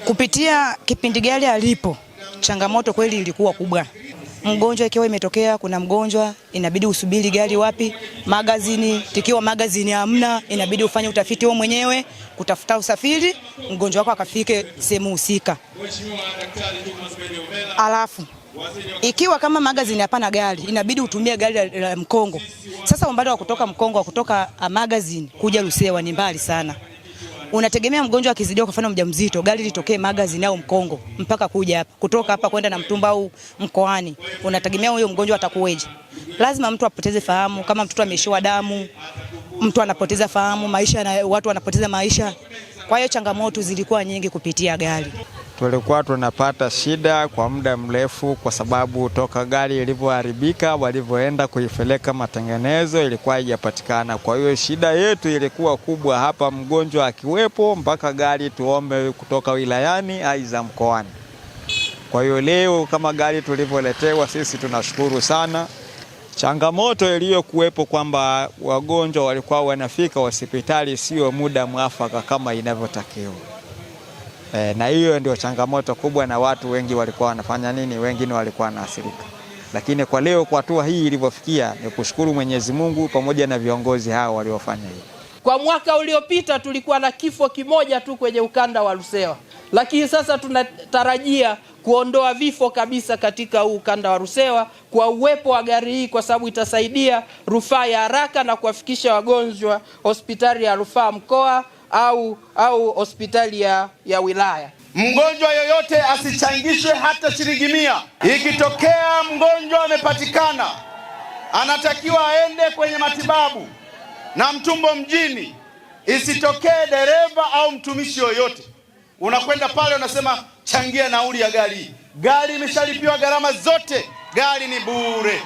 Kupitia kipindi gari alipo, changamoto kweli ilikuwa kubwa. Mgonjwa ikiwa imetokea, kuna mgonjwa inabidi usubiri gari wapi, magazini, tikiwa magazini hamna, inabidi ufanye utafiti wewe mwenyewe kutafuta usafiri mgonjwa wako akafike sehemu husika. Alafu ikiwa kama magazini hapana gari, inabidi utumie gari la Mkongo. Sasa umbali wa kutoka Mkongo, kutoka magazini kuja Lusewa ni mbali sana. Unategemea mgonjwa akizidiwa, kwa mfano mjamzito, gari litokee magazini au Mkongo mpaka kuja hapa, kutoka hapa kwenda na Mtumba au mkoani, unategemea huyo mgonjwa atakuweje? Lazima mtu apoteze fahamu. Kama mtoto ameishiwa damu, mtu anapoteza fahamu, maisha na watu wanapoteza maisha. Kwa hiyo changamoto zilikuwa nyingi kupitia gari. Tulikuwa tunapata shida kwa muda mrefu, kwa sababu toka gari ilivyoharibika, walivyoenda kuipeleka matengenezo ilikuwa haijapatikana. Kwa hiyo shida yetu ilikuwa kubwa hapa, mgonjwa akiwepo mpaka gari tuombe kutoka wilayani aidha mkoani. Kwa hiyo leo kama gari tulivyoletewa, sisi tunashukuru sana. Changamoto iliyokuwepo kwamba wagonjwa walikuwa wanafika hospitali sio muda mwafaka kama inavyotakiwa. Na hiyo ndio changamoto kubwa, na watu wengi walikuwa wanafanya nini, wengine walikuwa wanaathirika. Lakini kwa leo, kwa hatua hii ilivyofikia, ni kushukuru Mwenyezi Mungu pamoja na viongozi hao waliofanya hivi. Kwa mwaka uliopita tulikuwa na kifo kimoja tu kwenye ukanda wa Lusewa, lakini sasa tunatarajia kuondoa vifo kabisa katika huu ukanda wa Lusewa kwa uwepo wa gari hii, kwa sababu itasaidia rufaa ya haraka na kuwafikisha wagonjwa hospitali ya rufaa mkoa au hospitali ya wilaya. Mgonjwa yoyote asichangishwe hata shilingi 100. Ikitokea mgonjwa amepatikana, anatakiwa aende kwenye matibabu na Mtumbo mjini. Isitokee dereva au mtumishi yoyote unakwenda pale unasema changia nauli ya gari. Gari imeshalipiwa gharama zote, gari ni bure.